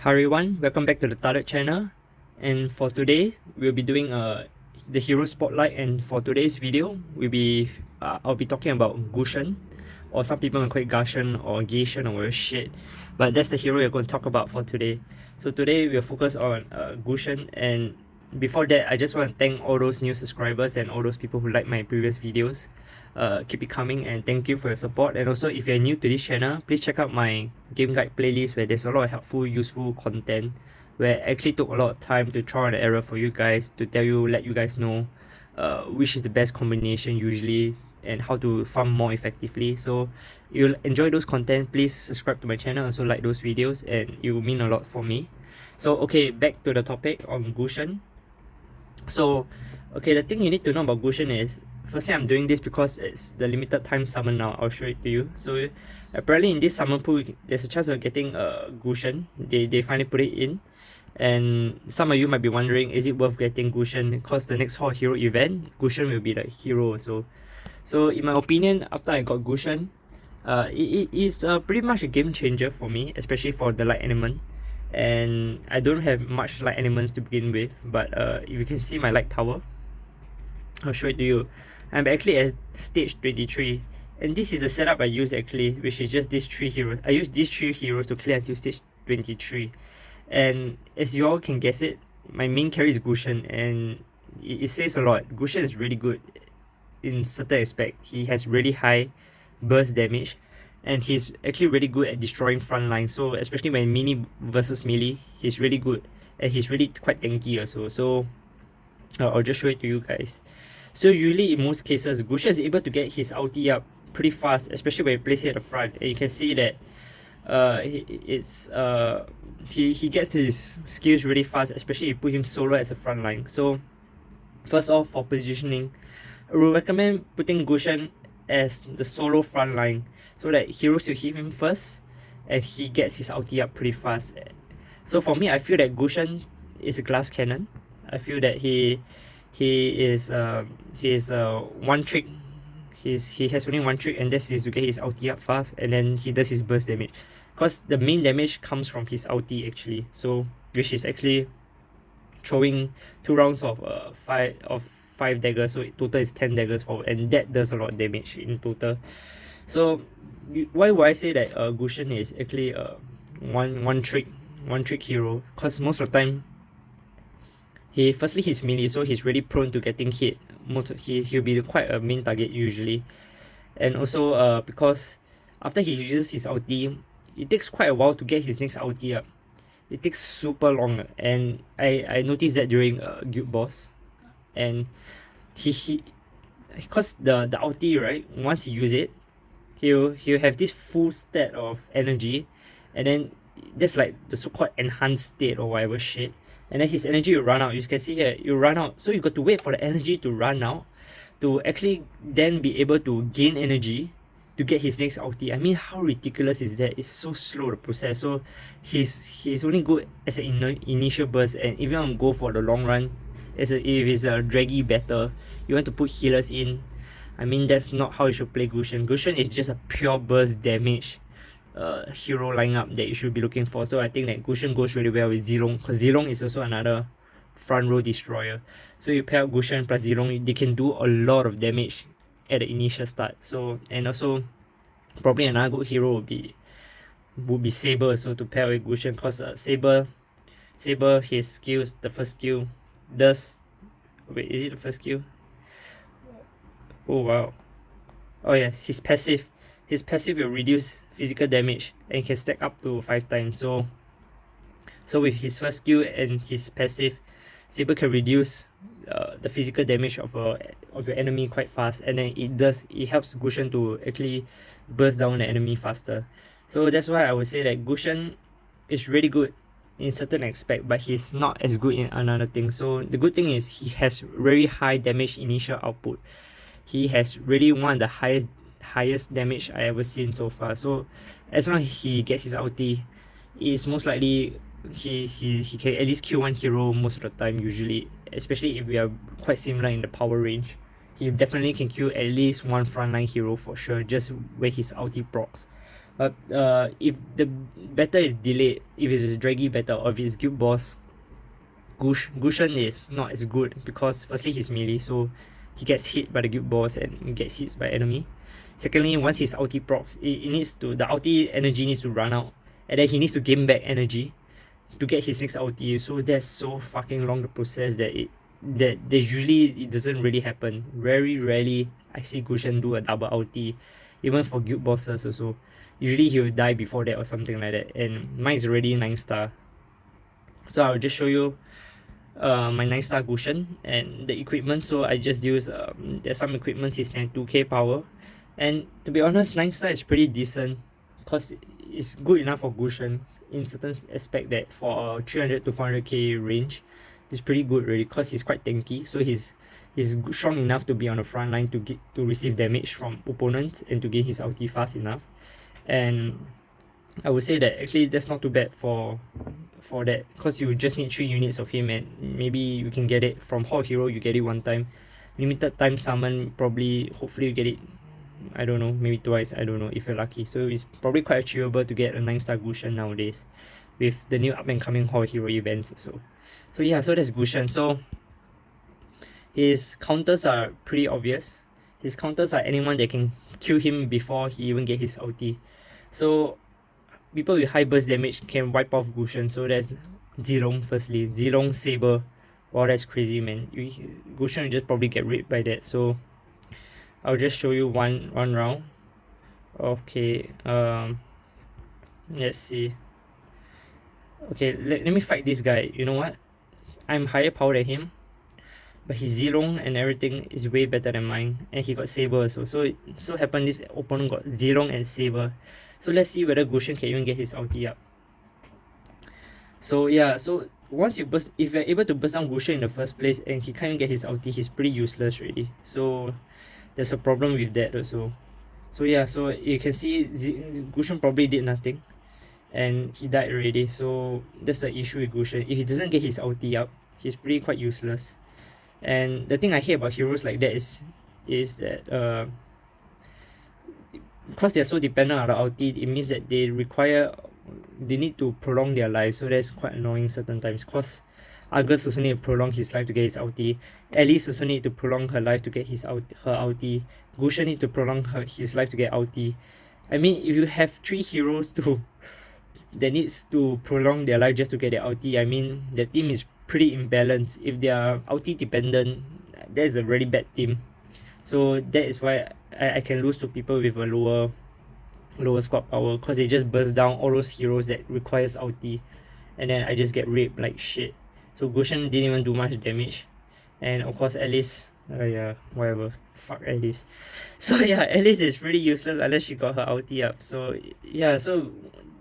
Hi everyone, welcome back to the TheTarded channel, and for today we'll be doing the hero spotlight. And for today's video I'll be talking about Gusion, or some people might call it Gusion or Gusion or whatever shit, but that's the hero we're going to talk about for today. So today we'll focus on Gusion, and before that I just want to thank all those new subscribers and all those people who like my previous videos. Keep it coming, and thank you for your support. And also, if you're new to this channel, please check out my game guide playlist where there's a lot of helpful, useful content, where I actually took a lot of time to trial and error for you guys, to let you guys know which is the best combination usually and how to farm more effectively. So if you'll enjoy those content, please subscribe to my channel, also like those videos, and it will mean a lot for me. So okay, back to the topic on Gusion. So okay, the thing you need to know about Gusion is, firstly, I'm doing this because it's the limited time summon now. I'll show it to you. So apparently in this summon pool, there's a chance of getting a Gusion. They finally put it in. And some of you might be wondering, is it worth getting Gusion? Because the next Hall Hero event, Gusion will be the hero. So in my opinion, after I got Gusion, it is pretty much a game changer for me, especially for the light element. And I don't have much light elements to begin with, but if you can see my light tower, I'll show it to you. I'm actually at stage 23, and this is the setup I use actually, which is just these three heroes. I use these three heroes to clear until stage 23, and as you all can guess it, my main carry is Gusion, and it says a lot. Gusion is really good in certain aspect. He has really high burst damage, and he's actually really good at destroying front line. So especially when mini versus melee, he's really good, and he's really quite tanky also. So I'll just show it to you guys. So usually in most cases, Gusion is able to get his ulti up pretty fast, especially when you place it at the front. And you can see that he gets his skills really fast, especially if you put him solo as a front line. So first off, for positioning, I would recommend putting Gusion as the solo front line, so that heroes will hit him first and he gets his ulti up pretty fast. So for me, I feel that Gusion is a glass cannon. I feel that he is one trick. He has only one trick, and that is to get his ulti up fast, and then he does his burst damage, because the main damage comes from his ulti actually. So which is actually throwing 2 rounds of five daggers, so total is 10 daggers forward, and that does a lot of damage in total. So why would I say that Gusion is actually one trick hero? Because most of the time, he's melee, so he's really prone to getting hit. He'll be quite a main target usually. And also because after he uses his ulti, it takes quite a while to get his next ulti up. It takes super long, and I noticed that during guild boss. And because the ulti, right, once he use it, he'll have this full stat of energy, and then that's like the so-called enhanced state or whatever shit, and then his energy will run out. You can see here, it will run out, so you got to wait for the energy to run out to actually then be able to gain energy to get his next ulti. I mean, how ridiculous is that? It's so slow the process. So he's only good as an initial burst, and if you want to go for the long run, if it's a draggy battle, you want to put healers in, I mean, that's not how you should play Gusion. Gusion is just a pure burst damage hero lineup that you should be looking for. So I think that Gusion goes really well with Zilong, because Zilong is also another front row destroyer. So you pair Gusion plus Zilong, they can do a lot of damage at the initial start. So, and also probably another good hero would be Saber, so to pair with Gusion, because Saber, his skills, the first skill does, wait, is it the first skill? Oh wow. Oh yes, his passive will reduce physical damage and can stack up to 5 times. So with his first skill and his passive, Saber can reduce the physical damage of your enemy quite fast, and then it helps Gusion to actually burst down the enemy faster. So that's why I would say that Gusion is really good in certain aspect, but he's not as good in another thing. So the good thing is he has very high damage initial output. He has really one of the highest damage I ever seen so far. So as long as he gets his ulti, it's most likely he can at least kill one hero most of the time usually, especially if we are quite similar in the power range. He definitely can kill at least one frontline hero for sure, just where his ulti procs. But if the battle is delayed, if it's a draggy battle or if it's guild boss, Gusion is not as good because firstly he's melee, so he gets hit by the guild boss and gets hit by enemy. Secondly, once his ulti procs, it needs to the ulti energy needs to run out, and then he needs to gain back energy to get his next ulti. So that's so fucking long the process that usually it doesn't really happen. Very rarely I see Gusion do a double ulti, even for guild bosses also. Usually he will die before that or something like that. And mine is already 9 star. So I'll just show you my 9 star Gusion and the equipment. So I just use there's some equipment is 2k power, and to be honest 9 star is pretty decent because it's good enough for Gusion in certain aspect that for 300 to 400k range it's pretty good really because he's quite tanky, so he's strong enough to be on the front line to receive damage from opponents and to gain his ulti fast enough. And I would say that actually that's not too bad for that because you just need 3 units of him, and maybe you can get it from Horde Hero, you get it one time. Limited time summon, probably hopefully you get it, I don't know, maybe twice, I don't know, if you're lucky. So it's probably quite achievable to get a 9 star Gusion nowadays with the new up and coming Horde Hero events also. So yeah, so that's Gusion. So his counters are pretty obvious. His counters are anyone that can kill him before he even get his ulti. So people with high burst damage can wipe off Gusion. So that's Zilong firstly. Zilong Saber. Wow, that's crazy, man. Gusion will just probably get raped by that. So I'll just show you one round. Okay, let's see. Okay, let me fight this guy. You know what? I'm higher power than him, but his Zilong and everything is way better than mine, and he got Saber also. So it so happened this opponent got Zilong and Saber. So let's see whether Gusion can even get his ulti up. So yeah, so once you burst, if you're able to burst down Gusion in the first place and he can't even get his ulti, he's pretty useless already. So there's a problem with that also. So yeah, so you can see Gusion probably did nothing and he died already. So that's the issue with Gusion. If he doesn't get his ulti up, he's pretty quite useless. And the thing I hate about heroes like that is that because they're so dependent on the ulti, it means that they need to prolong their lives. So that's quite annoying certain times. Because Argus also need to prolong his life to get his ulti. Alice also need to prolong her life to get her ulti. Gusion need to prolong his life to get ulti. I mean, if you have 3 heroes that needs to prolong their life just to get their ulti, I mean, the team is pretty imbalanced. If they are ulti dependent, that is a really bad team. So that is why I can lose to people with a lower squad power, because they just burst down all those heroes that requires ulti, and then I just get raped like shit. So Gusion didn't even do much damage, and of course Alice, yeah, whatever, fuck Alice. So yeah, Alice is pretty useless unless she got her ulti up. So yeah, so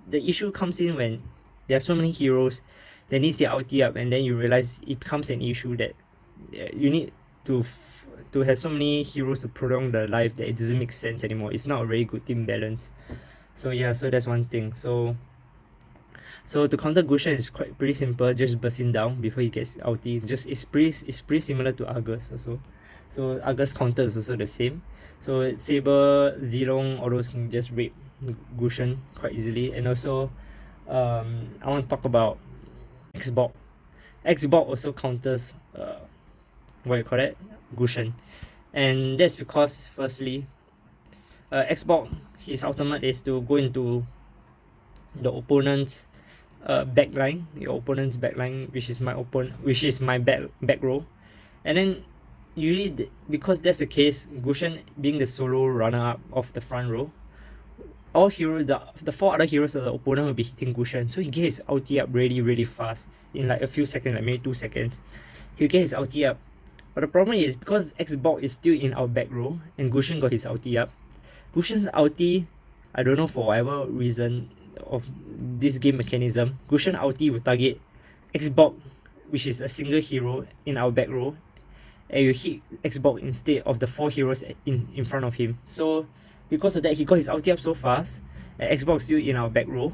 the issue comes in when there are so many heroes that needs their ulti up, and then you realize it becomes an issue that you need to have so many heroes to prolong the life that it doesn't make sense anymore. It's not a very good team balance. So yeah, so that's one thing. So to counter Gusion is pretty simple, just bursting down before he gets ulti. Just it's pretty similar to Argus also. So Argus counter is also the same. So Saber, Zilong, all those can just rape Gusion quite easily. And also I want to talk about Xbox. Xbox also counters what you call that? Gusion. And that's because firstly Xbox, his ultimate is to go into the opponent's backline, your opponent's backline, which is my back row, and then usually because that's the case, Gusion being the solo runner up of the front row, all heroes, the 4 other heroes of the opponent will be hitting Gusion, so he gets his ulti up really fast in like a few seconds, like maybe 2 seconds. He'll get his ulti up, but the problem is because Xbox is still in our back row and Gusion got his ulti up, Gusion's ulti, I don't know for whatever reason of this game mechanism, Gusion ulti will target Xbox, which is a single hero in our back row, and you hit Xbox instead of the 4 heroes in front of him. So because of that, he got his ulti up so fast, and Xbox still in our back row,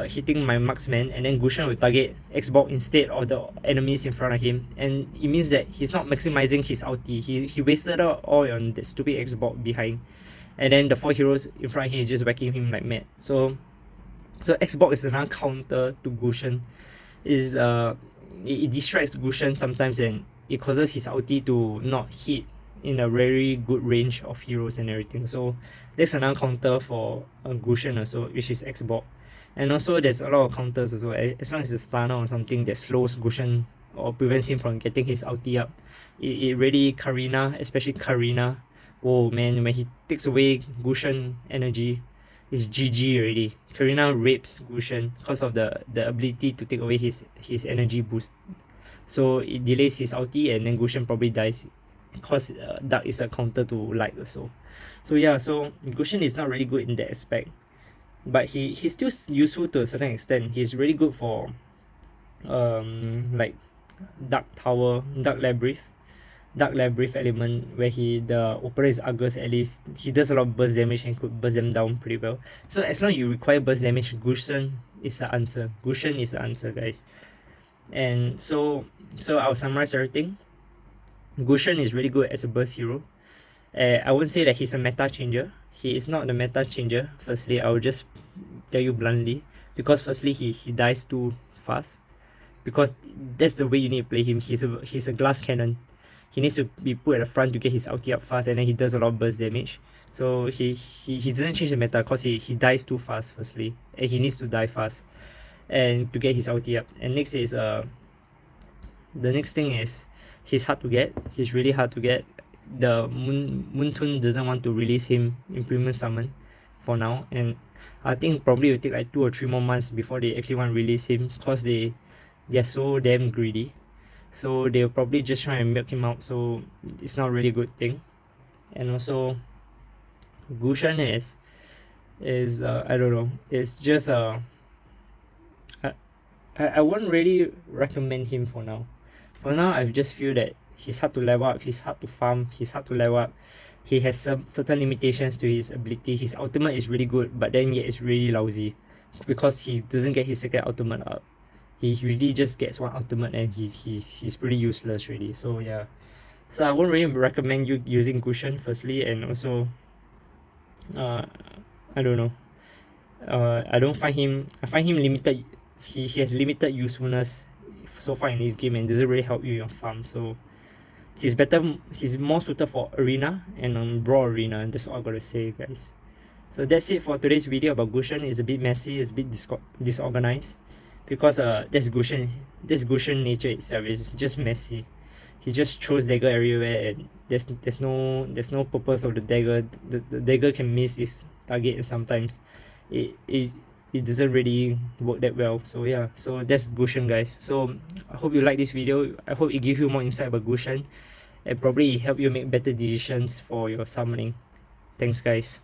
hitting my marksman, and then Gusion will target Xbox instead of the enemies in front of him, and it means that he's not maximizing his ulti. He wasted out all on the stupid Xbox behind, and then the 4 heroes in front of him is just whacking him like mad. So Xbox is another counter to Gusion. It distracts Gusion sometimes, and it causes his ulti to not hit in a very good range of heroes and everything. So that's another counter for Gusion also, which is Xbox. And also there's a lot of counters also. As long as it's stunner or something that slows Gusion or prevents him from getting his ulti up, it really Karina, especially Karina. Oh man, when he takes away Gusion energy, it's GG already. Karina rapes Gusion because of the ability to take away his energy boost. So it delays his ulti, and then Gusion probably dies because Dark is a counter to Light also. So yeah, so Gusion is not really good in that aspect, but he's still useful to a certain extent. He's really good for like Dark Tower, Dark Labyrinth element, where the opener is Argus. At least he does a lot of burst damage and could burst them down pretty well. So as long as you require burst damage, Gusion is the answer. Gusion is the answer, guys. And so I'll summarize everything. Gusion is really good as a burst hero. I wouldn't say that he's a meta changer. He is not the meta changer. Firstly, I will just tell you bluntly, because firstly he dies too fast. Because that's the way you need to play him. He's a glass cannon. He needs to be put at the front to get his ulti up fast, and then he does a lot of burst damage. So he doesn't change the meta because he dies too fast firstly, and he needs to die fast and to get his ulti up. And next is the next thing is he's hard to get. He's really hard to get. The Moontun doesn't want to release him in premium summon for now, and I think probably will take like 2 or 3 more months before they actually want to release him, because they're so damn greedy. So they'll probably just try and milk him out, so it's not a really good thing. And also Gusion is I don't know, it's just I wouldn't really recommend him for now. For now, I just feel that he's hard to level up, he's hard to farm, he's hard to level up. He has some certain limitations to his ability. His ultimate is really good, but then yet it's really lousy because he doesn't get his second ultimate up. He usually just gets one ultimate, and he's pretty useless really. So yeah, so I won't really recommend you using Gusion firstly, and also I don't know, I find him limited. He has limited usefulness so far in this game, and doesn't really help you in your farm. So he's more suited for arena and brawl arena, and that's all I gotta say, guys. So that's it for today's video about Gusion. It's a bit messy, it's a bit disorganized, because that's Gusion nature itself. It's just messy. He just throws dagger everywhere, and there's no purpose of the dagger. The dagger can miss its target, and sometimes it doesn't really work that well. So yeah, so that's Gusion, guys. So I hope you like this video. I hope it gives you more insight about Gusion, and probably help you make better decisions for your summoning. Thanks, guys.